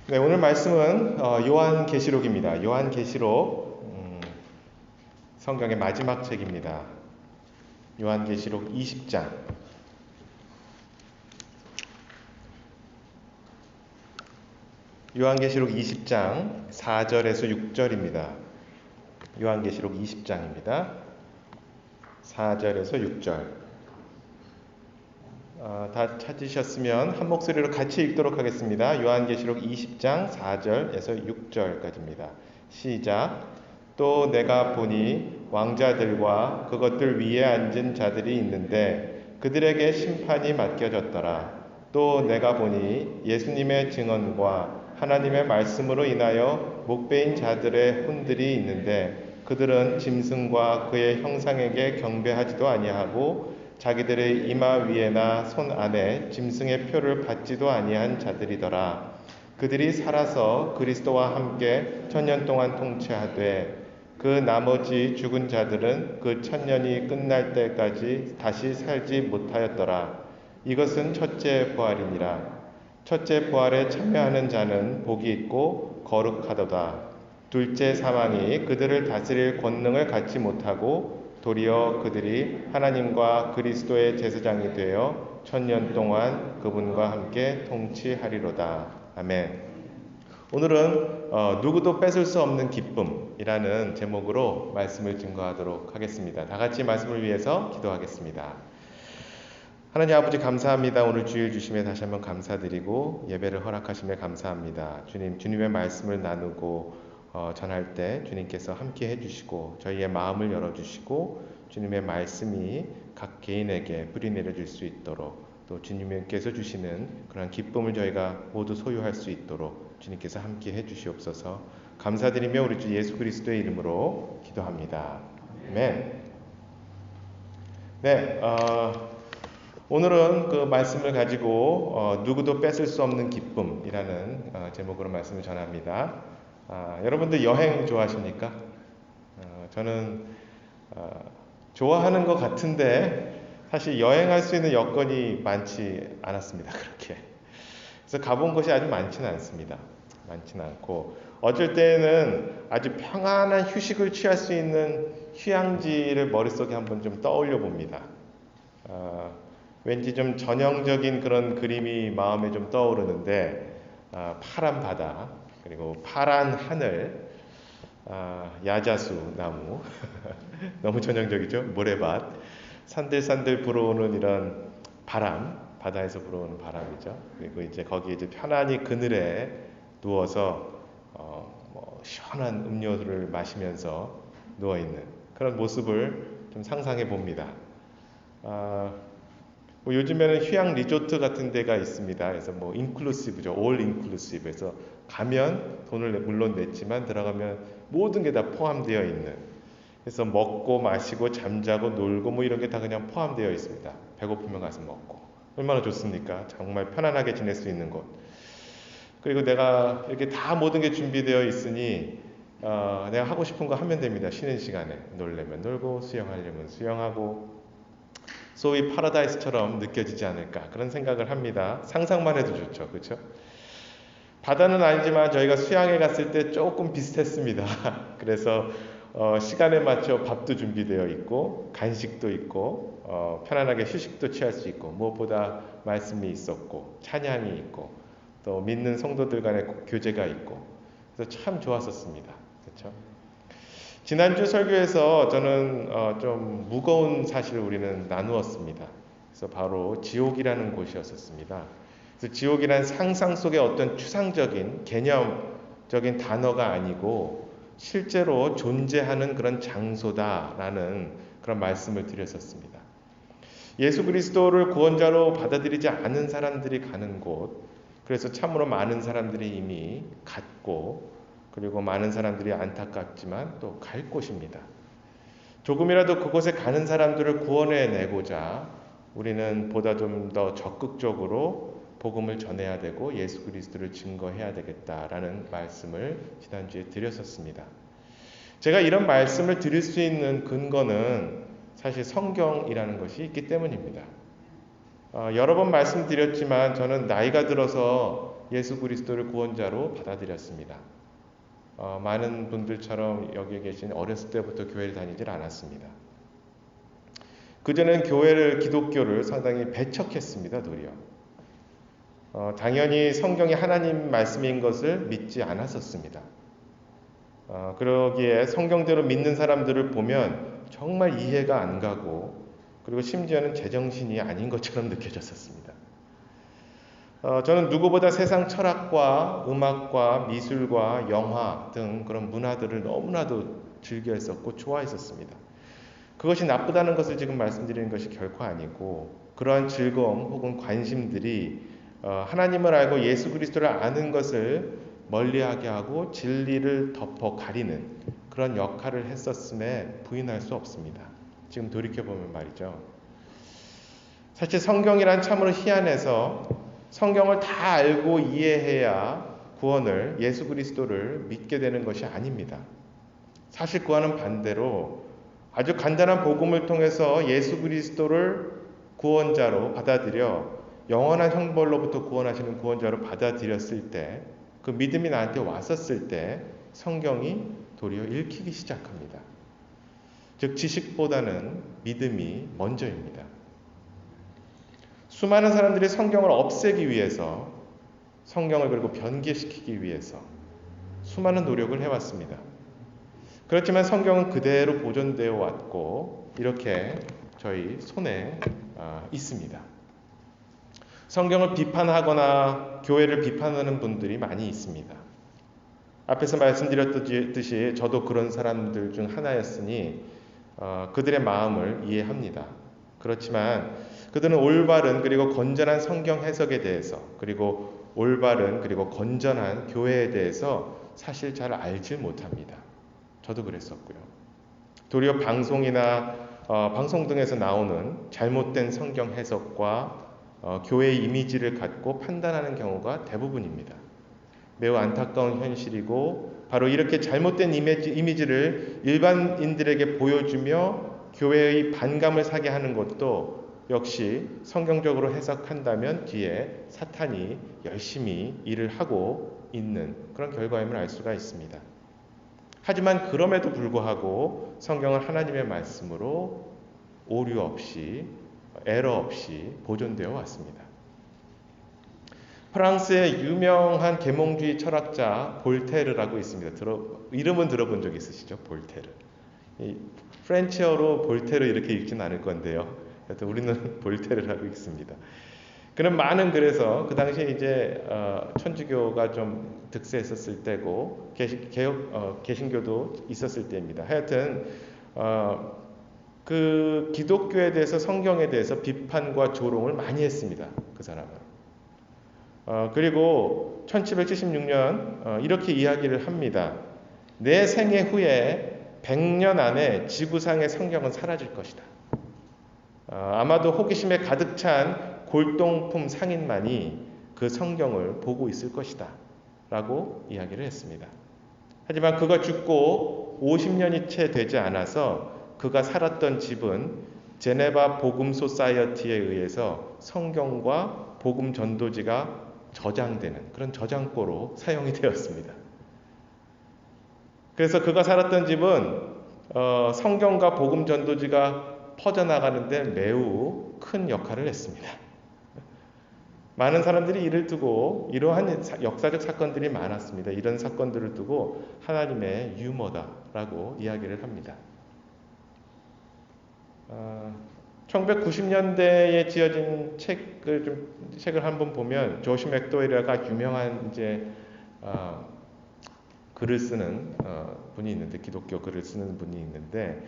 네, 오늘 말씀은 요한계시록입니다. 요한계시록 성경의 마지막 책입니다. 요한계시록 20장. 요한계시록 20장 4절에서 6절입니다. 요한계시록 20장입니다. 4절에서 6절. 다 찾으셨으면 한 목소리로 같이 읽도록 하겠습니다. 요한계시록 20장 4절에서 6절까지입니다. 시작. 또 내가 보니 왕자들과 그것들 위에 앉은 자들이 있는데 그들에게 심판이 맡겨졌더라. 또 내가 보니 예수님의 증언과 하나님의 말씀으로 인하여 목배인 자들의 혼들이 있는데 그들은 짐승과 그의 형상에게 경배하지도 아니하고 자기들의 이마 위에나 손 안에 짐승의 표를 받지도 아니한 자들이더라. 그들이 살아서 그리스도와 함께 천년 동안 통치하되 그 나머지 죽은 자들은 그 천년이 끝날 때까지 다시 살지 못하였더라. 이것은 첫째 부활이니라. 첫째 부활에 참여하는 자는 복이 있고 거룩하도다. 둘째 사망이 그들을 다스릴 권능을 갖지 못하고 도리어 그들이 하나님과 그리스도의 제사장이 되어 천년 동안 그분과 함께 통치하리로다. 아멘. 오늘은 누구도 뺏을 수 없는 기쁨이라는 제목으로 말씀을 증거하도록 하겠습니다. 다 같이 말씀을 위해서 기도하겠습니다. 하나님 아버지 감사합니다. 오늘 주일 주심에 다시 한번 감사드리고 예배를 허락하심에 감사합니다. 주님의 말씀을 나누고 전할 때 주님께서 함께 해주시고 저희의 마음을 열어주시고 주님의 말씀이 각 개인에게 뿌리내려질 수 있도록 또 주님께서 주시는 그런 기쁨을 저희가 모두 소유할 수 있도록 주님께서 함께 해주시옵소서. 감사드리며 우리 주 예수 그리스도의 이름으로 기도합니다. 아멘. 네, 오늘은 그 말씀을 가지고 누구도 뺏을 수 없는 기쁨이라는 제목으로 말씀을 전합니다. 여러분들 여행 좋아하십니까? 저는 좋아하는 것 같은데 사실 여행할 수 있는 여건이 많지 않았습니다. 그렇게. 그래서 가본 곳이 아주 많지는 않습니다. 많지는 않고 어쩔 때는 아주 평안한 휴식을 취할 수 있는 휴양지를 머릿속에 한번 좀 떠올려 봅니다. 왠지 좀 전형적인 그런 그림이 마음에 좀 떠오르는데 파란 바다 그리고 파란 하늘, 야자수 나무 너무 전형적이죠. 모래밭, 산들산들 불어오는 이런 바람, 바다에서 불어오는 바람이죠. 그리고 이제 거기 이제 편안히 그늘에 누워서 시원한 음료를 마시면서 누워 있는 그런 모습을 좀 상상해 봅니다. 요즘에는 휴양 리조트 같은 데가 있습니다. 그래서 인클루시브죠. 올 인클루시브에서 가면 돈을 물론 냈지만 들어가면 모든 게 다 포함되어 있는. 그래서 먹고 마시고 잠자고 놀고 이런 게 다 그냥 포함되어 있습니다. 배고프면 가서 먹고. 얼마나 좋습니까? 정말 편안하게 지낼 수 있는 곳. 그리고 내가 이렇게 다 모든 게 준비되어 있으니 내가 하고 싶은 거 하면 됩니다. 쉬는 시간에. 놀려면 놀고 수영하려면 수영하고 소위 파라다이스처럼 느껴지지 않을까 그런 생각을 합니다. 상상만 해도 좋죠. 그렇죠? 바다는 아니지만 저희가 수양에 갔을 때 조금 비슷했습니다. 그래서 시간에 맞춰 밥도 준비되어 있고 간식도 있고 편안하게 휴식도 취할 수 있고 무엇보다 말씀이 있었고 찬양이 있고 또 믿는 성도들 간의 교제가 있고 그래서 참 좋았었습니다. 그렇죠? 지난주 설교에서 저는 좀 무거운 사실을 우리는 나누었습니다. 그래서 바로 지옥이라는 곳이었습니다. 그래서 지옥이란 상상 속의 어떤 추상적인 개념적인 단어가 아니고 실제로 존재하는 그런 장소다라는 그런 말씀을 드렸었습니다. 예수 그리스도를 구원자로 받아들이지 않은 사람들이 가는 곳, 그래서 참으로 많은 사람들이 이미 갔고 그리고 많은 사람들이 안타깝지만 또 갈 곳입니다. 조금이라도 그곳에 가는 사람들을 구원해내고자 우리는 보다 좀 더 적극적으로 복음을 전해야 되고 예수 그리스도를 증거해야 되겠다라는 말씀을 지난주에 드렸었습니다. 제가 이런 말씀을 드릴 수 있는 근거는 사실 성경이라는 것이 있기 때문입니다. 여러 번 말씀드렸지만 저는 나이가 들어서 예수 그리스도를 구원자로 받아들였습니다. 많은 분들처럼 여기에 계신 어렸을 때부터 교회를 다니질 않았습니다. 그전엔 기독교를 상당히 배척했습니다. 도리어. 당연히 성경이 하나님 말씀인 것을 믿지 않았었습니다. 그러기에 성경대로 믿는 사람들을 보면 정말 이해가 안 가고 그리고 심지어는 제정신이 아닌 것처럼 느껴졌었습니다. 저는 누구보다 세상 철학과 음악과 미술과 영화 등 그런 문화들을 너무나도 즐겨했었고 좋아했었습니다. 그것이 나쁘다는 것을 지금 말씀드리는 것이 결코 아니고 그러한 즐거움 혹은 관심들이 하나님을 알고 예수 그리스도를 아는 것을 멀리하게 하고 진리를 덮어 가리는 그런 역할을 했었음에 부인할 수 없습니다. 지금 돌이켜보면 말이죠. 사실 성경이란 참으로 희한해서 성경을 다 알고 이해해야 구원을 예수 그리스도를 믿게 되는 것이 아닙니다. 사실 그와는 반대로 아주 간단한 복음을 통해서 예수 그리스도를 구원자로 받아들여 영원한 형벌로부터 구원하시는 구원자로 받아들였을 때 그 믿음이 나한테 왔었을 때 성경이 도리어 읽히기 시작합니다. 즉 지식보다는 믿음이 먼저입니다. 수많은 사람들이 성경을 없애기 위해서 성경을 그리고 변개시키기 위해서 수많은 노력을 해왔습니다. 그렇지만 성경은 그대로 보존되어 왔고 이렇게 저희 손에 있습니다. 성경을 비판하거나 교회를 비판하는 분들이 많이 있습니다. 앞에서 말씀드렸듯이 저도 그런 사람들 중 하나였으니 그들의 마음을 이해합니다. 그렇지만 그들은 올바른 그리고 건전한 성경 해석에 대해서 그리고 올바른 그리고 건전한 교회에 대해서 사실 잘 알지 못합니다. 저도 그랬었고요. 도리어 방송이나 방송 등에서 나오는 잘못된 성경 해석과 교회의 이미지를 갖고 판단하는 경우가 대부분입니다. 매우 안타까운 현실이고 바로 이렇게 잘못된 이미지를 일반인들에게 보여주며 교회의 반감을 사게 하는 것도 역시 성경적으로 해석한다면 뒤에 사탄이 열심히 일을 하고 있는 그런 결과임을 알 수가 있습니다. 하지만 그럼에도 불구하고 성경은 하나님의 말씀으로 오류 없이 에러 없이 보존되어 왔습니다. 프랑스의 유명한 계몽주의 철학자 볼테르라고 있습니다. 이름은 들어본 적 있으시죠? 볼테르. 프렌치어로 볼테르 이렇게 읽진 않을 건데요. 하여튼 우리는 볼테르라고 읽습니다. 그는 많은 그래서 그 당시에 이제 천주교가 좀 득세했었을 때고 개신교도 있었을 때입니다. 하여튼 그 기독교에 대해서 성경에 대해서 비판과 조롱을 많이 했습니다. 그 사람은. 그리고 1776년 이렇게 이야기를 합니다. 내 생애 후에 100년 안에 지구상의 성경은 사라질 것이다. 아마도 호기심에 가득 찬 골동품 상인만이 그 성경을 보고 있을 것이다. 라고 이야기를 했습니다. 하지만 그가 죽고 50년이 채 되지 않아서 그가 살았던 집은 제네바 복음 소사이어티에 의해서 성경과 복음 전도지가 저장되는 그런 저장고로 사용이 되었습니다. 그래서 그가 살았던 집은 성경과 복음 전도지가 퍼져나가는데 매우 큰 역할을 했습니다. 많은 사람들이 이를 두고 이러한 역사적 사건들이 많았습니다. 이런 사건들을 두고 하나님의 유머다라고 이야기를 합니다. 1990년대에 지어진 책을 한번 보면 조시 맥도웰이라가 유명한 이제 글을 쓰는 분이 있는데 기독교 글을 쓰는 분이 있는데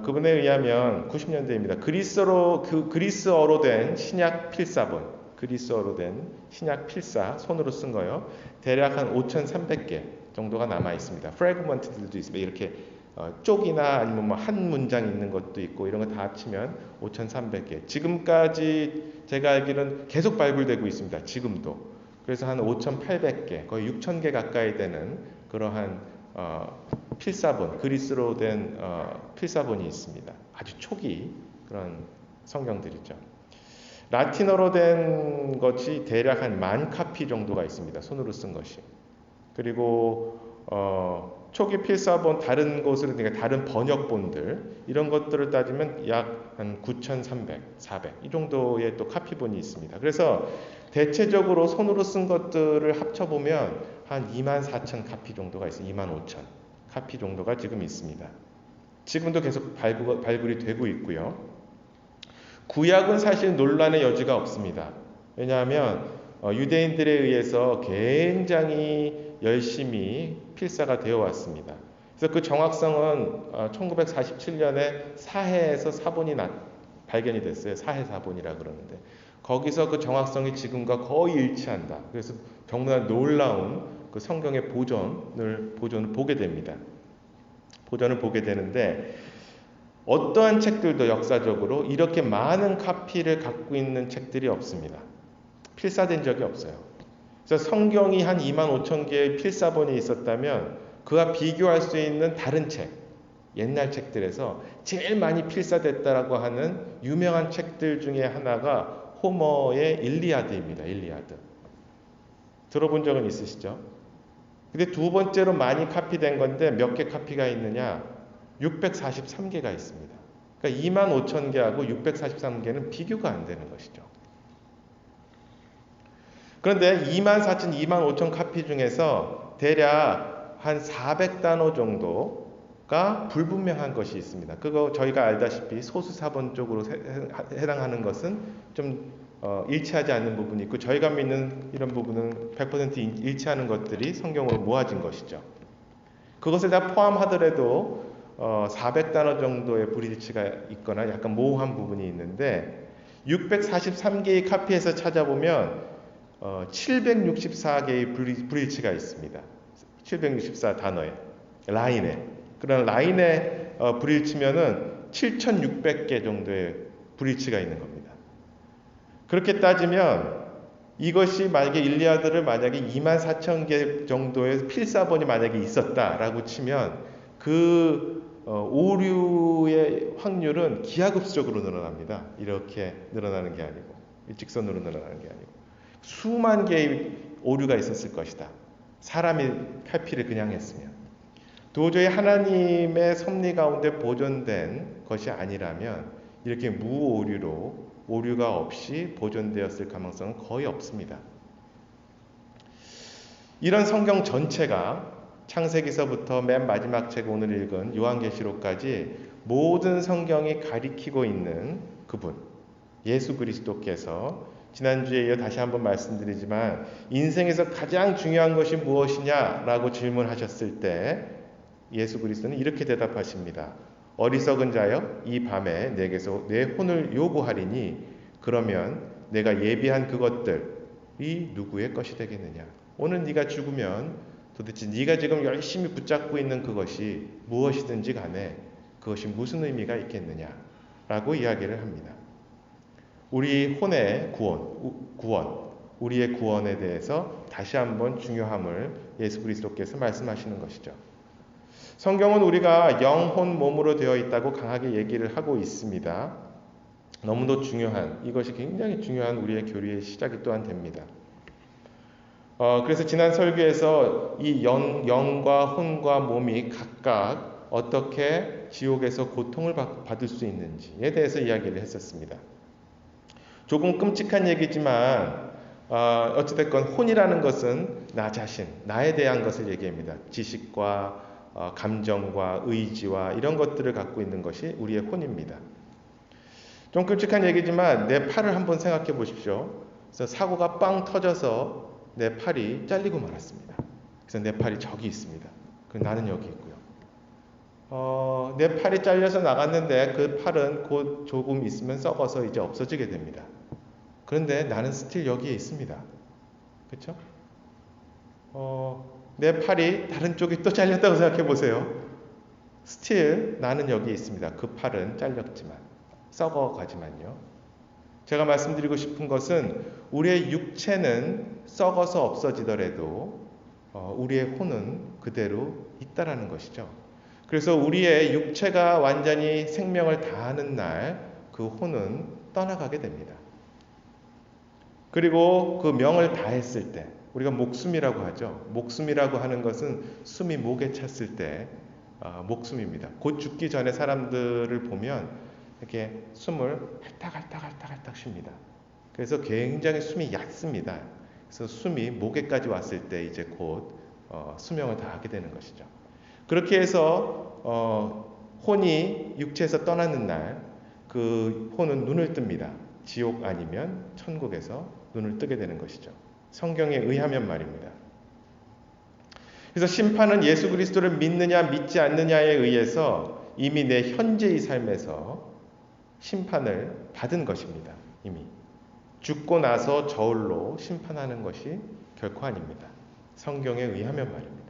그분에 의하면 90년대입니다. 그리스어로 된 신약 필사본, 그리스어로 된 신약 필사 손으로 쓴 거요. 대략 한 5,300개 정도가 남아 있습니다. 프래그먼트들도 있습니다. 이렇게 쪽이나 아니면 뭐 한 문장 있는 것도 있고 이런 거 다 합치면 5,300개. 지금까지 제가 알기로는 계속 발굴되고 있습니다. 지금도. 그래서 한 5,800개, 거의 6,000개 가까이 되는 그러한 필사본, 그리스로 된 필사본이 있습니다. 아주 초기 그런 성경들이죠. 라틴어로 된 것이 대략 한 10,000카피 정도가 있습니다. 손으로 쓴 것이. 그리고 초기 필사본 다른 곳으로 그러니까 다른 번역본들 이런 것들을 따지면 약 한 9,300, 400 이 정도의 또 카피본이 있습니다. 그래서 대체적으로 손으로 쓴 것들을 합쳐보면 한 24,000카피 정도가 있어요. 25,000 카피 정도가 지금 있습니다. 지금도 계속 발굴이 되고 있고요. 구약은 사실 논란의 여지가 없습니다. 왜냐하면 유대인들에 의해서 굉장히 열심히 필사가 되어 왔습니다. 그래서 그 정확성은 1947년에 사해에서 사본이 발견이 됐어요. 사해 사본이라 그러는데 거기서 그 정확성이 지금과 거의 일치한다. 그래서 정말 놀라운 그 성경의 보존을 보게 됩니다. 보존을 보게 되는데 어떠한 책들도 역사적으로 이렇게 많은 카피를 갖고 있는 책들이 없습니다. 필사된 적이 없어요. 그래서 성경이 한 25,000개의 필사본이 있었다면 그와 비교할 수 있는 다른 책, 옛날 책들에서 제일 많이 필사됐다라고 하는 유명한 책들 중에 하나가 호머의 일리아드입니다. 일리아드. 들어본 적은 있으시죠? 근데 두 번째로 많이 카피된 건데 몇 개 카피가 있느냐? 643개가 있습니다. 그러니까 25,000개하고 643개는 비교가 안 되는 것이죠. 그런데 24,000, 25,000 카피 중에서 대략 한 400단어 정도가 불분명한 것이 있습니다. 그거 저희가 알다시피 소수사본 쪽으로 해당하는 것은 좀 일치하지 않는 부분이 있고 저희가 믿는 이런 부분은 100% 일치하는 것들이 성경으로 모아진 것이죠. 그것을 다 포함하더라도 400단어 정도의 불일치가 있거나 약간 모호한 부분이 있는데 643개의 카피에서 찾아보면 764개의 불일치가 있습니다. 764단어에 라인에 그런 라인에 불일치면은 7,600개 정도의 불일치가 있는 겁니다. 그렇게 따지면 이것이 만약에 일리아드를 만약에 24,000개 정도의 필사본이 만약에 있었다라고 치면 그 오류의 확률은 기하급수적으로 늘어납니다. 이렇게 늘어나는 게 아니고 일직선으로 늘어나는 게 아니고 수만 개의 오류가 있었을 것이다. 사람이 카피를 그냥 했으면 도저히 하나님의 섭리 가운데 보존된 것이 아니라면 이렇게 무오류로 오류가 없이 보존되었을 가능성은 거의 없습니다. 이런 성경 전체가 창세기서부터 맨 마지막 책 오늘 읽은 요한계시록까지 모든 성경이 가리키고 있는 그분 예수 그리스도께서 지난주에 이어 다시 한번 말씀드리지만 인생에서 가장 중요한 것이 무엇이냐라고 질문하셨을 때 예수 그리스도는 이렇게 대답하십니다. 어리석은 자여 이 밤에 내게서 내 혼을 요구하리니 그러면 내가 예비한 그것들이 누구의 것이 되겠느냐. 오늘 네가 죽으면 도대체 네가 지금 열심히 붙잡고 있는 그것이 무엇이든지 간에 그것이 무슨 의미가 있겠느냐라고 이야기를 합니다. 우리 혼의 구원, 우리의 구원에 대해서 다시 한번 중요함을 예수 그리스도께서 말씀하시는 것이죠. 성경은 우리가 영혼 몸으로 되어 있다고 강하게 얘기를 하고 있습니다. 너무도 중요한, 이것이 굉장히 중요한 우리의 교리의 시작이 또한 됩니다. 그래서 지난 설교에서 이 영과 혼과 몸이 각각 어떻게 지옥에서 고통을 받을 수 있는지에 대해서 이야기를 했었습니다. 조금 끔찍한 얘기지만 어찌됐건 혼이라는 것은 나 자신, 나에 대한 것을 얘기합니다. 지식과 감정과 의지와 이런 것들을 갖고 있는 것이 우리의 혼입니다. 좀 끔찍한 얘기지만 내 팔을 한번 생각해 보십시오. 그래서 사고가 빵 터져서 내 팔이 잘리고 말았습니다. 그래서 내 팔이 저기 있습니다. 나는 여기 있고요. 내 팔이 잘려서 나갔는데 그 팔은 곧 조금 있으면 썩어서 이제 없어지게 됩니다. 그런데 나는 스틸 여기에 있습니다. 그렇죠? 내 팔이 다른 쪽이 또 잘렸다고 생각해 보세요. 스틸 나는 여기 있습니다. 그 팔은 잘렸지만 썩어가지만요. 제가 말씀드리고 싶은 것은 우리의 육체는 썩어서 없어지더라도 우리의 혼은 그대로 있다라는 것이죠. 그래서 우리의 육체가 완전히 생명을 다하는 날 그 혼은 떠나가게 됩니다. 그리고 그 명을 다했을 때, 우리가 목숨이라고 하죠. 목숨이라고 하는 것은 숨이 목에 찼을 때 목숨입니다. 곧 죽기 전에 사람들을 보면 이렇게 숨을 핥딱 쉽니다. 그래서 굉장히 숨이 얕습니다. 그래서 숨이 목에까지 왔을 때 이제 곧 수명을 다하게 되는 것이죠. 그렇게 해서 혼이 육체에서 떠나는 날, 그 혼은 눈을 뜹니다. 지옥 아니면 천국에서 눈을 뜨게 되는 것이죠. 성경에 의하면 말입니다. 그래서 심판은 예수 그리스도를 믿느냐 믿지 않느냐에 의해서 이미 내 현재의 삶에서 심판을 받은 것입니다. 이미 죽고 나서 저울로 심판하는 것이 결코 아닙니다. 성경에 의하면 말입니다.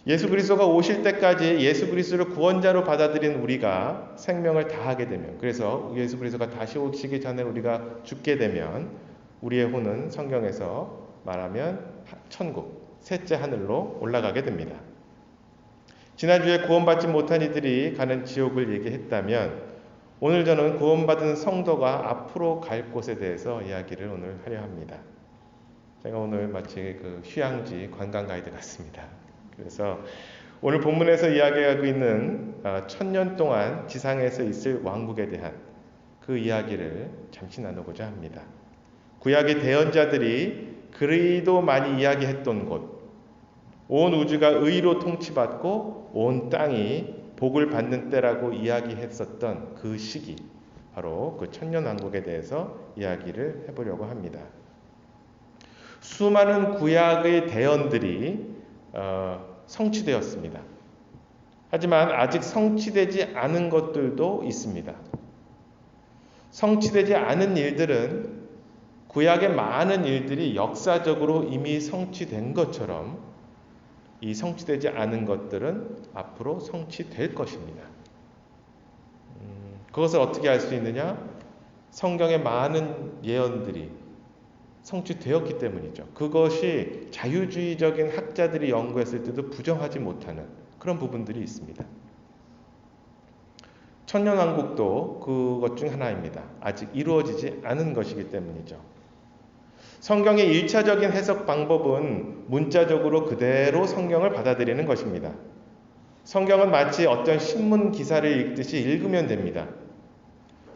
예수 그리스도가 오실 때까지 예수 그리스도를 구원자로 받아들인 우리가 생명을 다하게 되면, 그래서 예수 그리스도가 다시 오시기 전에 우리가 죽게 되면 우리의 혼은 성경에서 말하면 천국, 셋째 하늘로 올라가게 됩니다. 지난주에 구원받지 못한 이들이 가는 지옥을 얘기했다면, 오늘 저는 구원받은 성도가 앞으로 갈 곳에 대해서 이야기를 오늘 하려 합니다. 제가 오늘 마치 그 휴양지 관광 가이드 같습니다. 그래서 오늘 본문에서 이야기하고 있는 1000년 동안 지상에서 있을 왕국에 대한 그 이야기를 잠시 나누고자 합니다. 구약의 대언자들이 그리도 많이 이야기했던 곳, 온 우주가 의로 통치받고 온 땅이 복을 받는 때라고 이야기했었던 그 시기, 바로 그 천년왕국에 대해서 이야기를 해보려고 합니다. 수많은 구약의 대언들이 성취되었습니다. 하지만 아직 성취되지 않은 것들도 있습니다. 성취되지 않은 일들은 구약의 많은 일들이 역사적으로 이미 성취된 것처럼 이 성취되지 않은 것들은 앞으로 성취될 것입니다. 그것을 어떻게 알 수 있느냐? 성경의 많은 예언들이 성취되었기 때문이죠. 그것이 자유주의적인 학자들이 연구했을 때도 부정하지 못하는 그런 부분들이 있습니다. 천년왕국도 그것 중 하나입니다. 아직 이루어지지 않은 것이기 때문이죠. 성경의 1차적인 해석 방법은 문자적으로 그대로 성경을 받아들이는 것입니다. 성경은 마치 어떤 신문 기사를 읽듯이 읽으면 됩니다.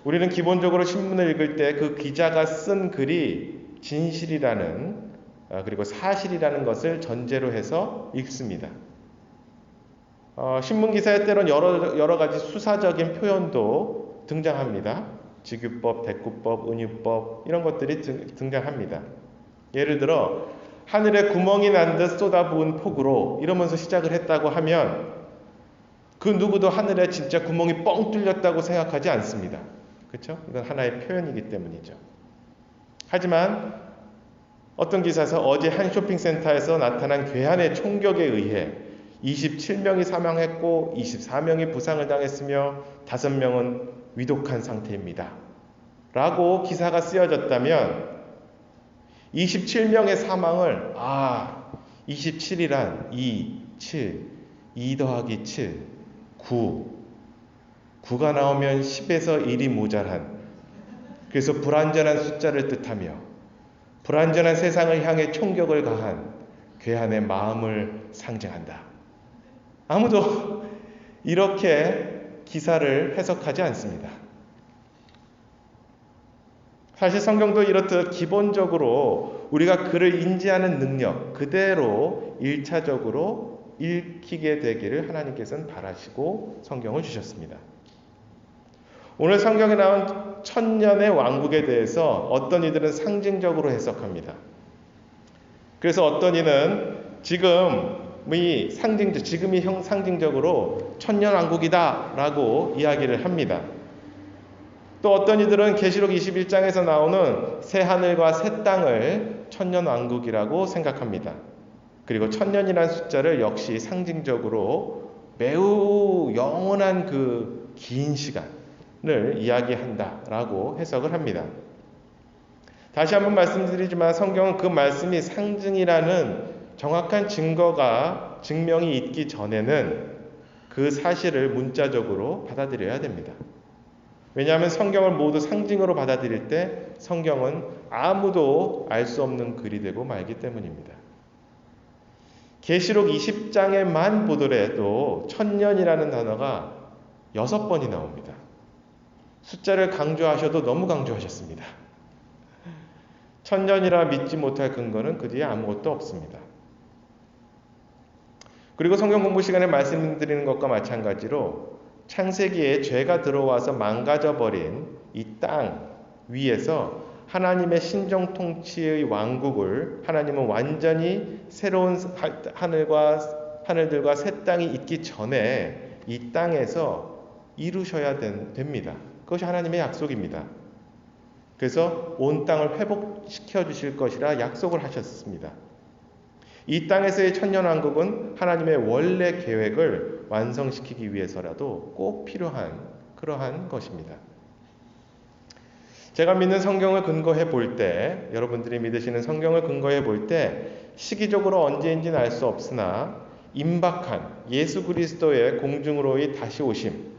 우리는 기본적으로 신문을 읽을 때 그 기자가 쓴 글이 진실이라는 그리고 사실이라는 것을 전제로 해서 읽습니다. 신문 기사에 때론 여러 가지 수사적인 표현도 등장합니다. 직유법, 대꾸법, 은유법 이런 것들이 등장합니다. 예를 들어 하늘에 구멍이 난 듯 쏟아부은 폭우로 이러면서 시작을 했다고 하면 그 누구도 하늘에 진짜 구멍이 뻥 뚫렸다고 생각하지 않습니다. 그렇죠? 이건 하나의 표현이기 때문이죠. 하지만 어떤 기사에서 어제 한 쇼핑센터에서 나타난 괴한의 총격에 의해 27명이 사망했고 24명이 부상을 당했으며 5명은 위독한 상태입니다. 라고 기사가 쓰여졌다면 27명의 사망을 27이란 2 더하기 7, 9가 나오면 10에서 1이 모자란, 그래서 불완전한 숫자를 뜻하며 불완전한 세상을 향해 총격을 가한 괴한의 마음을 상징한다. 아무도 이렇게 기사를 해석하지 않습니다. 사실 성경도 이렇듯 기본적으로 우리가 그를 인지하는 능력 그대로 1차적으로 읽히게 되기를 하나님께서는 바라시고 성경을 주셨습니다. 오늘 성경에 나온 천년의 왕국에 대해서 어떤 이들은 상징적으로 해석합니다. 그래서 어떤 이는 지금이 상징적으로 천년왕국이다 라고 이야기를 합니다. 또 어떤 이들은 계시록 21장에서 나오는 새 하늘과 새 땅을 천년왕국이라고 생각합니다. 그리고 천년이라는 숫자를 역시 상징적으로 매우 영원한 그 긴 시간을 이야기한다라고 해석을 합니다. 다시 한번 말씀드리지만 성경은 그 말씀이 상징이라는 정확한 증명이 있기 전에는 그 사실을 문자적으로 받아들여야 됩니다. 왜냐하면 성경을 모두 상징으로 받아들일 때 성경은 아무도 알 수 없는 글이 되고 말기 때문입니다. 계시록 20장에만 보더라도 천년이라는 단어가 6번이 나옵니다. 숫자를 강조하셔도 너무 강조하셨습니다. 천년이라 믿지 못할 근거는 그 뒤에 아무것도 없습니다. 그리고 성경 공부 시간에 말씀드리는 것과 마찬가지로 창세기에 죄가 들어와서 망가져버린 이 땅 위에서 하나님의 신정 통치의 왕국을 하나님은 완전히 새로운 하늘들과 새 땅이 있기 전에 이 땅에서 이루셔야 됩니다. 그것이 하나님의 약속입니다. 그래서 온 땅을 회복시켜 주실 것이라 약속을 하셨습니다. 이 땅에서의 천년왕국은 하나님의 원래 계획을 완성시키기 위해서라도 꼭 필요한 그러한 것입니다. 제가 믿는 성경을 근거해 볼 때, 여러분들이 믿으시는 성경을 근거해 볼 때 시기적으로 언제인지는 알 수 없으나 임박한 예수 그리스도의 공중으로의 다시 오심,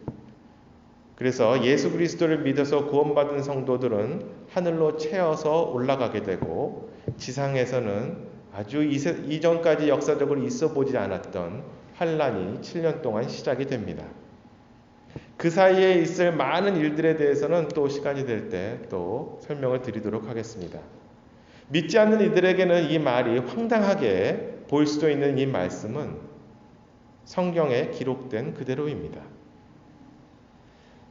그래서 예수 그리스도를 믿어서 구원받은 성도들은 하늘로 채어서 올라가게 되고 지상에서는 아주 이전까지 역사적으로 있어 보지 않았던 환란이 7년 동안 시작이 됩니다. 그 사이에 있을 많은 일들에 대해서는 또 시간이 될 때 또 설명을 드리도록 하겠습니다. 믿지 않는 이들에게는 이 말이 황당하게 보일 수도 있는 이 말씀은 성경에 기록된 그대로입니다.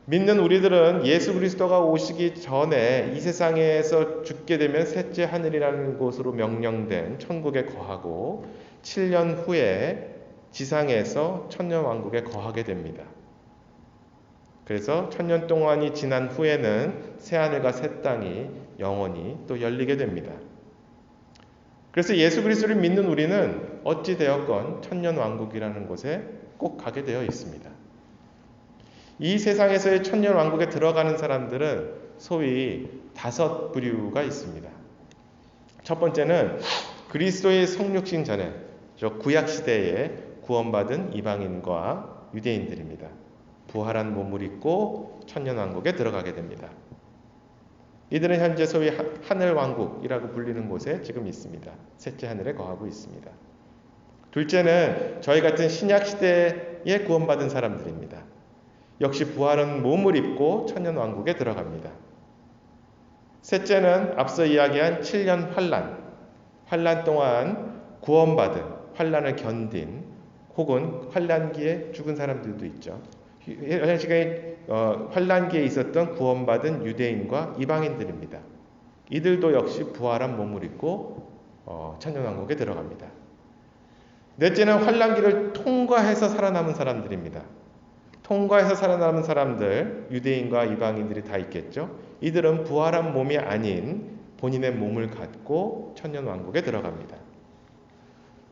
믿는 우리들은 예수 그리스도가 오시기 전에 이 세상에서 죽게 되면 셋째 하늘이라는 곳으로 명령된 천국에 거하고 7년 후에 지상에서 천년왕국에 거하게 됩니다. 그래서 천년 동안이 지난 후에는 새하늘과 새 땅이 영원히 또 열리게 됩니다. 그래서 예수 그리스도를 믿는 우리는 어찌 되었건 천년왕국이라는 곳에 꼭 가게 되어 있습니다. 이 세상에서의 천년왕국에 들어가는 사람들은 소위 5 부류가 있습니다. 첫 번째는 그리스도의 성육신 전에 구약시대에 구원받은 이방인과 유대인들입니다. 부활한 몸을 입고 천년왕국에 들어가게 됩니다. 이들은 현재 소위 하늘왕국이라고 불리는 곳에 지금 있습니다. 셋째 하늘에 거하고 있습니다. 둘째는 저희 같은 신약시대에 구원받은 사람들입니다. 역시 부활한 몸을 입고 천년왕국에 들어갑니다. 셋째는 앞서 이야기한 7년 환란 동안 구원받은, 환란을 견딘 혹은 환란기에 죽은 사람들도 있죠. 환란기에 있었던 구원받은 유대인과 이방인들입니다. 이들도 역시 부활한 몸을 입고 천년왕국에 들어갑니다. 넷째는 환란기를 통과해서 살아남은 사람들입니다. 통과해서 살아남은 사람들, 유대인과 이방인들이 다 있겠죠. 이들은 부활한 몸이 아닌 본인의 몸을 갖고 천년왕국에 들어갑니다.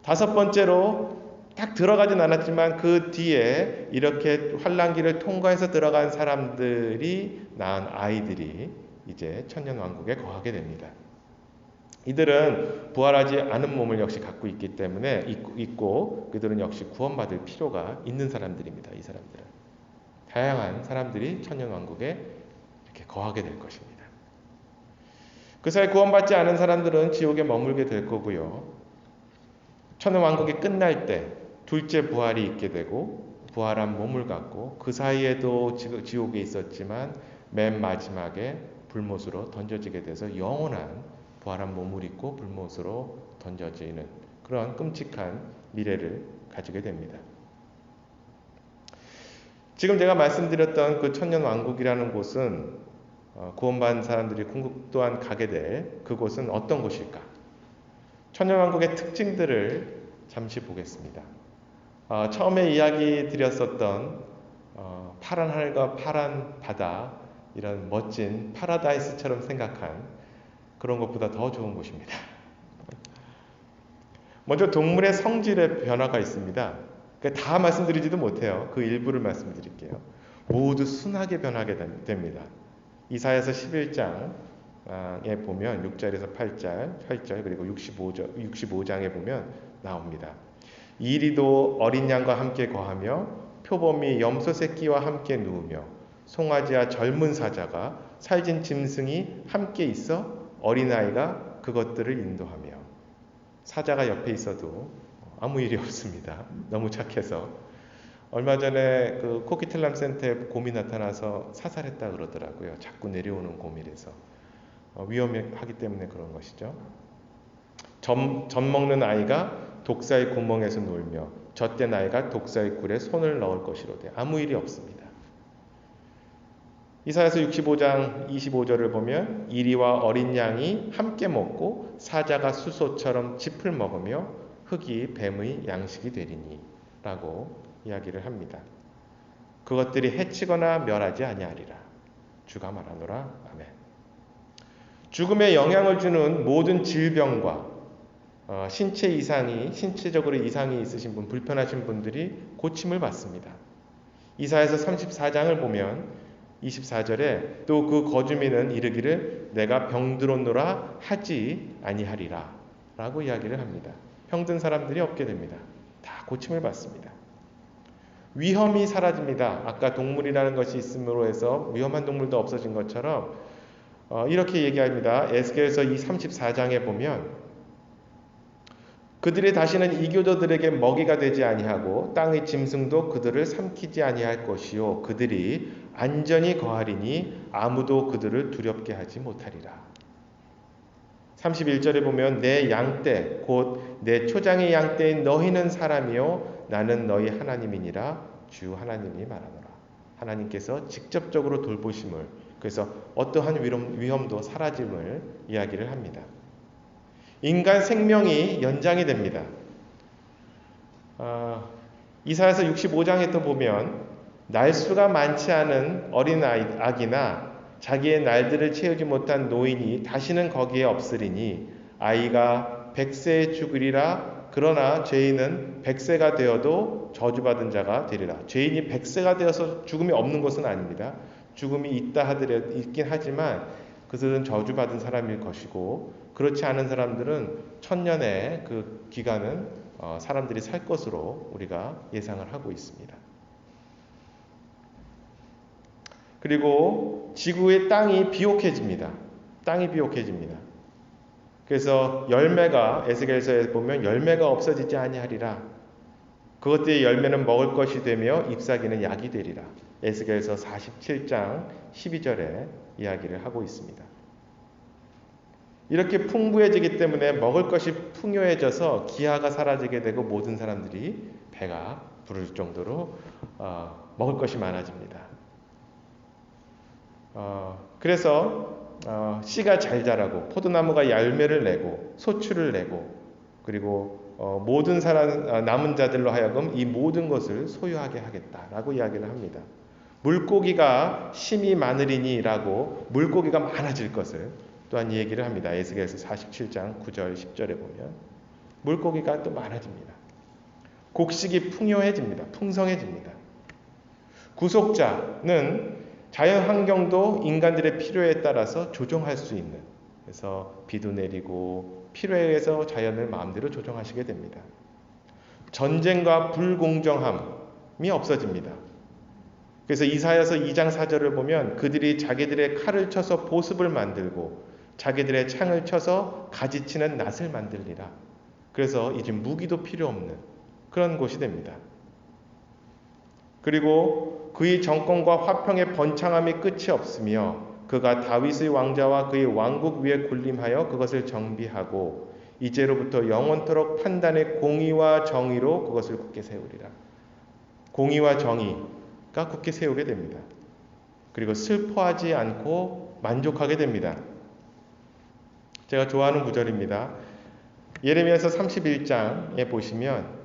다섯 번째로 딱 들어가진 않았지만 그 뒤에 이렇게 환란기를 통과해서 들어간 사람들이 낳은 아이들이 이제 천년왕국에 거하게 됩니다. 이들은 부활하지 않은 몸을 역시 갖고 있기 때문에 있고 그들은 역시 구원받을 필요가 있는 사람들입니다. 이 사람들은 다양한 사람들이 천년왕국에 이렇게 거하게 될 것입니다. 그 사이 구원받지 않은 사람들은 지옥에 머물게 될 거고요. 천년왕국이 끝날 때 둘째 부활이 있게 되고 부활한 몸을 갖고 그 사이에도 지옥에 있었지만 맨 마지막에 불못으로 던져지게 돼서 영원한 부활한 몸을 입고 불못으로 던져지는 그런 끔찍한 미래를 가지게 됩니다. 지금 제가 말씀드렸던 그 천년왕국이라는 곳은 구원받은 사람들이 궁극 또한 가게 될 그곳은 어떤 곳일까? 천년왕국의 특징들을 잠시 보겠습니다. 처음에 이야기 드렸었던 파란 하늘과 파란 바다 이런 멋진 파라다이스처럼 생각한 그런 것보다 더 좋은 곳입니다. 먼저 동물의 성질의 변화가 있습니다. 다 말씀드리지도 못해요. 그 일부를 말씀드릴게요. 모두 순하게 변하게 됩니다. 이사야서 11장에 보면 6절에서 8절 그리고 65장에 보면 나옵니다. 이리도 어린 양과 함께 거하며 표범이 염소 새끼와 함께 누우며 송아지와 젊은 사자가 살진 짐승이 함께 있어 어린아이가 그것들을 인도하며. 사자가 옆에 있어도 아무 일이 없습니다. 너무 착해서. 얼마 전에 그 코키텔람 센터에 곰이 나타나서 사살했다 그러더라고요. 자꾸 내려오는 곰이라서. 위험하기 때문에 그런 것이죠. 젖 먹는 아이가 독사의 구멍에서 놀며 젖된 아이가 독사의 굴에 손을 넣을 것이로되. 아무 일이 없습니다. 이사야서 65장 25절을 보면 이리와 어린 양이 함께 먹고 사자가 수소처럼 짚을 먹으며 흙이 뱀의 양식이 되리니 라고 이야기를 합니다. 그것들이 해치거나 멸하지 아니하리라. 주가 말하노라. 아멘. 죽음에 영향을 주는 모든 질병과 신체적으로 이상이 있으신 분, 불편하신 분들이 고침을 받습니다. 이사야서 34장을 보면 24절에 또 그 거주민은 이르기를 내가 병들었노라 하지 아니하리라 라고 이야기를 합니다. 병든 사람들이 없게 됩니다. 다 고침을 받습니다. 위험이 사라집니다. 아까 동물이라는 것이 있음으로 해서 위험한 동물도 없어진 것처럼 이렇게 얘기합니다. 에스겔서 이 34장에 보면 그들이 다시는 이교도들에게 먹이가 되지 아니하고 땅의 짐승도 그들을 삼키지 아니할 것이요 그들이 안전히 거하리니 아무도 그들을 두렵게 하지 못하리라. 31절에 보면 내 양떼 곧 내 초장의 양떼인 너희는 사람이요 나는 너희 하나님이니라 주 하나님이 말하노라. 하나님께서 직접적으로 돌보심을, 그래서 어떠한 위험도 사라짐을 이야기를 합니다. 인간 생명이 연장이 됩니다. 이사야서 65장에 또 보면 날수가 많지 않은 어린 아기나 자기의 날들을 채우지 못한 노인이 다시는 거기에 없으리니 아이가 100세에 죽으리라. 그러나 죄인은 100세가 되어도 저주받은 자가 되리라. 죄인이 100세가 되어서 죽음이 없는 것은 아닙니다. 죽음이 있긴 하지만 그들은 저주받은 사람일 것이고 그렇지 않은 사람들은 천년의 그 기간은 사람들이 살 것으로 우리가 예상을 하고 있습니다. 그리고 지구의 땅이 비옥해집니다. 땅이 비옥해집니다. 그래서 열매가 에스겔서에 보면 열매가 없어지지 아니하리라. 그것들의 열매는 먹을 것이 되며 잎사귀는 약이 되리라. 에스겔서 47장 12절에 이야기를 하고 있습니다. 이렇게 풍부해지기 때문에 먹을 것이 풍요해져서 기아가 사라지게 되고 모든 사람들이 배가 부를 정도로 먹을 것이 많아집니다. 그래서 씨가 잘 자라고 포도나무가 열매를 내고 소출을 내고 그리고 모든 남은 자들로 하여금 이 모든 것을 소유하게 하겠다라고 이야기를 합니다. 물고기가 심이 많으리니라고 물고기가 많아질 것을 또한 얘기를 합니다. 에스겔서 47장 9절 10절에 보면 물고기가 또 많아집니다. 곡식이 풍요해집니다. 풍성해집니다. 구속자는 자연 환경도 인간들의 필요에 따라서 조정할 수 있는, 그래서 비도 내리고 필요에 의해서 자연을 마음대로 조정하시게 됩니다. 전쟁과 불공정함이 없어집니다. 그래서 이사야서 2장 4절을 보면 그들이 자기들의 칼을 쳐서 보습을 만들고 자기들의 창을 쳐서 가지치는 낫을 만들리라. 그래서 이제 무기도 필요 없는 그런 곳이 됩니다. 그리고 그의 정권과 화평의 번창함이 끝이 없으며 그가 다윗의 왕자와 그의 왕국 위에 군림하여 그것을 정비하고 이제로부터 영원토록 판단의 공의와 정의로 그것을 굳게 세우리라. 공의와 정의가 굳게 세우게 됩니다. 그리고 슬퍼하지 않고 만족하게 됩니다. 제가 좋아하는 구절입니다. 예레미야서 31장에 보시면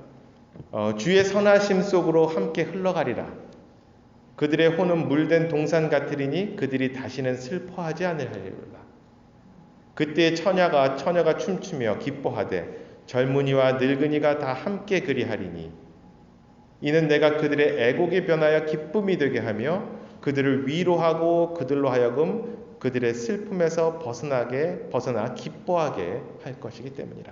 주의 선하심 속으로 함께 흘러가리라. 그들의 혼은 물된 동산 같으리니 그들이 다시는 슬퍼하지 않으리라. 그때 처녀가 춤추며 기뻐하되 젊은이와 늙은이가 다 함께 그리하리니 이는 내가 그들의 애곡이 변하여 기쁨이 되게 하며 그들을 위로하고 그들로 하여금 그들의 슬픔에서 벗어나 기뻐하게 할 것이기 때문이라.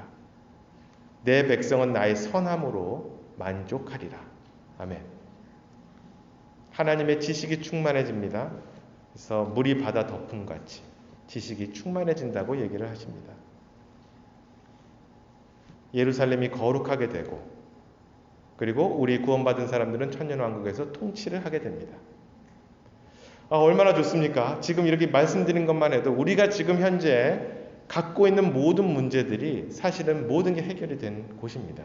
내 백성은 나의 선함으로 만족하리라. 아멘. 하나님의 지식이 충만해집니다. 그래서 물이 바다 덮음같이 지식이 충만해진다고 얘기를 하십니다. 예루살렘이 거룩하게 되고 그리고 우리 구원받은 사람들은 천년왕국에서 통치를 하게 됩니다. 얼마나 좋습니까? 지금 이렇게 말씀드린 것만 해도 우리가 지금 현재 갖고 있는 모든 문제들이 사실은 모든 게 해결이 된 곳입니다.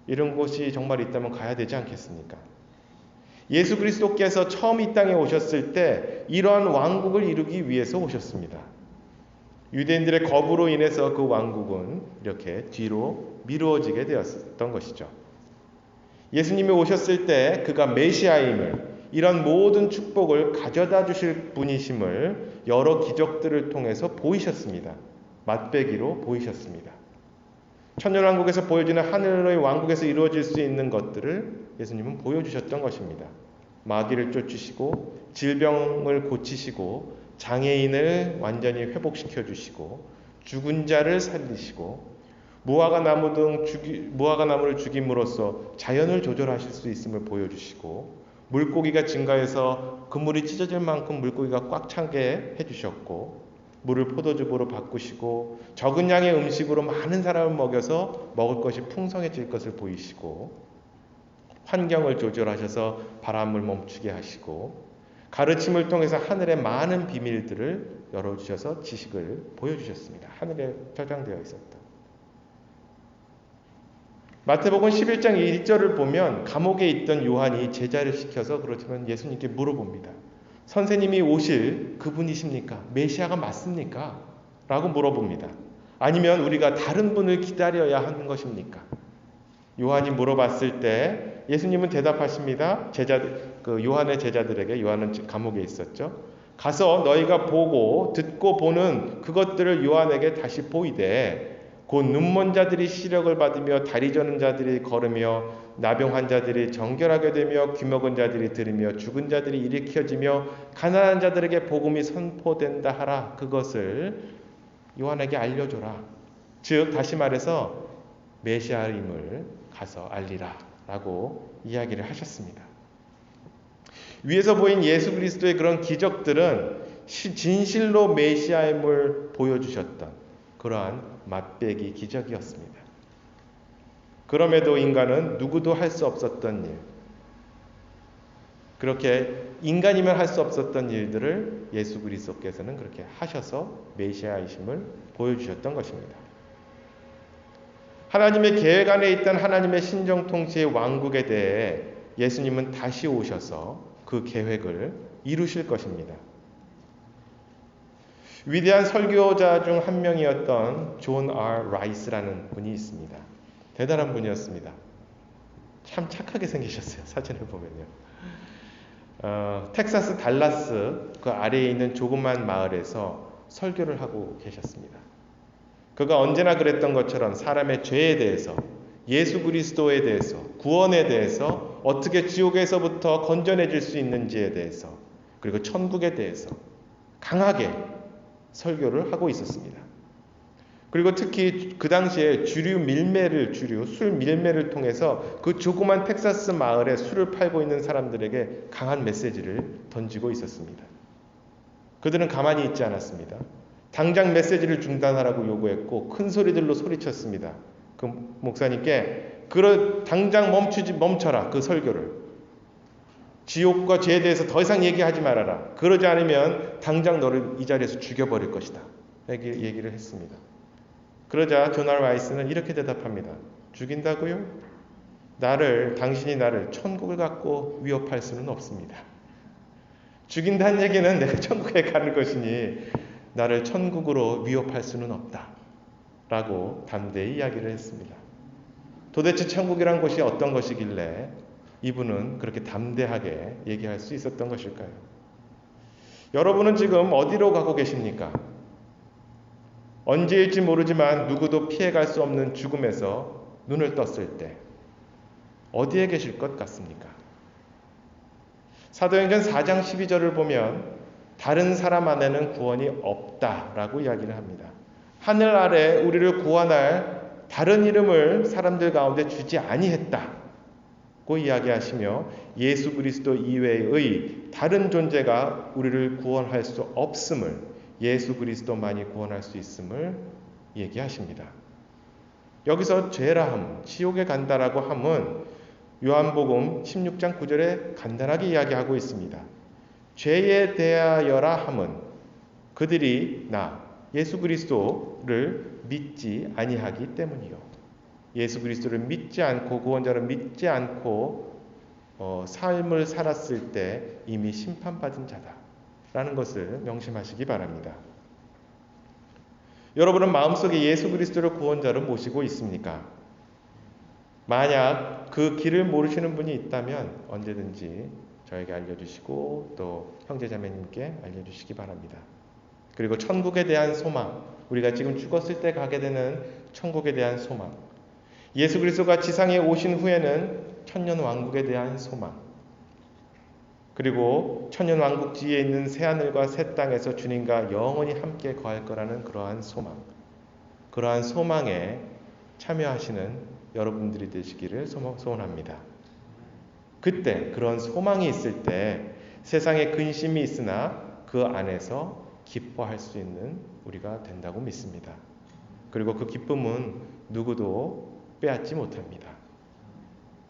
이런 곳이 정말 있다면 가야 되지 않겠습니까? 예수 그리스도께서 처음 이 땅에 오셨을 때 이러한 왕국을 이루기 위해서 오셨습니다. 유대인들의 거부로 인해서 그 왕국은 이렇게 뒤로 미루어지게 되었던 것이죠. 예수님이 오셨을 때 그가 메시아임을, 이런 모든 축복을 가져다 주실 분이심을 여러 기적들을 통해서 보이셨습니다. 맛배기로 보이셨습니다. 천년왕국에서 보여지는 하늘의 왕국에서 이루어질 수 있는 것들을 예수님은 보여주셨던 것입니다. 마귀를 쫓으시고 질병을 고치시고 장애인을 완전히 회복시켜 주시고 죽은 자를 살리시고 무화과 나무를 죽임으로써 자연을 조절하실 수 있음을 보여주시고 물고기가 증가해서 그물이 찢어질 만큼 물고기가 꽉 차게 해주셨고 물을 포도즙으로 바꾸시고 적은 양의 음식으로 많은 사람을 먹여서 먹을 것이 풍성해질 것을 보이시고 환경을 조절하셔서 바람을 멈추게 하시고 가르침을 통해서 하늘의 많은 비밀들을 열어주셔서 지식을 보여주셨습니다. 하늘에 저장되어 있었다. 마태복음 11장 1절을 보면 감옥에 있던 요한이 제자를 시켜서 그렇지만 예수님께 물어봅니다. 선생님이 오실 그분이십니까? 메시아가 맞습니까? 라고 물어봅니다. 아니면 우리가 다른 분을 기다려야 하는 것입니까? 요한이 물어봤을 때 예수님은 대답하십니다. 요한의 제자들에게, 요한은 감옥에 있었죠. 가서 너희가 보고 듣고 보는 그것들을 요한에게 다시 보이되 곧 눈먼 자들이 시력을 받으며 다리 저는 자들이 걸으며 나병 환자들이 정결하게 되며 귀먹은 자들이 들으며 죽은 자들이 일으켜지며 가난한 자들에게 복음이 선포된다 하라. 그것을 요한에게 알려줘라. 즉 다시 말해서 메시아임을 가서 알리라 라고 이야기를 하셨습니다. 위에서 보인 예수 그리스도의 그런 기적들은 진실로 메시아임을 보여주셨던 그러한 맛배기 기적이었습니다. 그럼에도 인간은 누구도 할 수 없었던 일, 그렇게 인간이면 할 수 없었던 일들을 예수 그리스도께서는 그렇게 하셔서 메시아이심을 보여주셨던 것입니다. 하나님의 계획 안에 있던 하나님의 신정통치의 왕국에 대해 예수님은 다시 오셔서 그 계획을 이루실 것입니다. 위대한 설교자 중 한 명이었던 존 R. 라이스라는 분이 있습니다. 대단한 분이었습니다. 참 착하게 생기셨어요. 사진을 보면요. 텍사스 달라스 그 아래에 있는 조그만 마을에서 설교를 하고 계셨습니다. 그가 언제나 그랬던 것처럼 사람의 죄에 대해서, 예수 그리스도에 대해서, 구원에 대해서 어떻게 지옥에서부터 건져내질 수 있는지에 대해서, 그리고 천국에 대해서 강하게 설교를 하고 있었습니다. 그리고 특히 그 당시에 술 밀매를 통해서 그 조그만 텍사스 마을에 술을 팔고 있는 사람들에게 강한 메시지를 던지고 있었습니다. 그들은 가만히 있지 않았습니다. 당장 메시지를 중단하라고 요구했고 큰 소리들로 소리쳤습니다. 그 목사님께 당장 멈춰라 그 설교를. 지옥과 죄에 대해서 더 이상 얘기하지 말아라. 그러지 않으면 당장 너를 이 자리에서 죽여버릴 것이다. 얘기를 했습니다. 그러자 존 R. 라이스는 이렇게 대답합니다. 죽인다고요? 당신이 나를 천국을 갖고 위협할 수는 없습니다. 죽인다는 얘기는 내가 천국에 가는 것이니 나를 천국으로 위협할 수는 없다. 라고 담대히 이야기를 했습니다. 도대체 천국이란 곳이 어떤 것이길래 이분은 그렇게 담대하게 얘기할 수 있었던 것일까요? 여러분은 지금 어디로 가고 계십니까? 언제일지 모르지만 누구도 피해갈 수 없는 죽음에서 눈을 떴을 때 어디에 계실 것 같습니까? 사도행전 4장 12절을 보면 다른 사람 안에는 구원이 없다라고 이야기를 합니다. 하늘 아래 우리를 구원할 다른 이름을 사람들 가운데 주지 아니했다고 고 이야기하시며 예수 그리스도 이외의 다른 존재가 우리를 구원할 수 없음을, 예수 그리스도만이 구원할 수 있음을 얘기하십니다. 여기서 죄라 함, 지옥에 간다라고 함은 요한복음 16장 9절에 간단하게 이야기하고 있습니다. 죄에 대하여라 함은 그들이 나 예수 그리스도를 믿지 아니하기 때문이요. 예수 그리스도를 믿지 않고 구원자를 믿지 않고 삶을 살았을 때 이미 심판받은 자다라는 것을 명심하시기 바랍니다. 여러분은 마음속에 예수 그리스도를 구원자로 모시고 있습니까? 만약 그 길을 모르시는 분이 있다면 언제든지 저에게 알려주시고 또 형제자매님께 알려주시기 바랍니다. 그리고 천국에 대한 소망, 우리가 지금 죽었을 때 가게 되는 천국에 대한 소망, 예수 그리스도가 지상에 오신 후에는 천년왕국에 대한 소망, 그리고 천년왕국지에 있는 새하늘과 새 땅에서 주님과 영원히 함께 거할 거라는 그러한 소망, 그러한 소망에 참여하시는 여러분들이 되시기를 소원합니다. 그때 그런 소망이 있을 때 세상에 근심이 있으나 그 안에서 기뻐할 수 있는 우리가 된다고 믿습니다. 그리고 그 기쁨은 누구도 빼앗지 못합니다.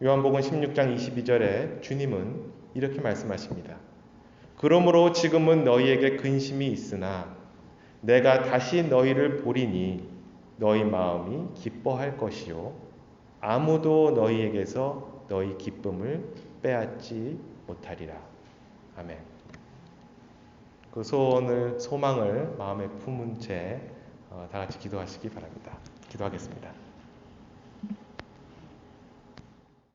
요한복음 16장 22절에 주님은 이렇게 말씀하십니다. 그러므로 지금은 너희에게 근심이 있으나 내가 다시 너희를 보리니 너희 마음이 기뻐할 것이요 아무도 너희에게서 너희 기쁨을 빼앗지 못하리라. 아멘. 그 소망을 마음에 품은 채 다 같이 기도하시기 바랍니다. 기도하겠습니다.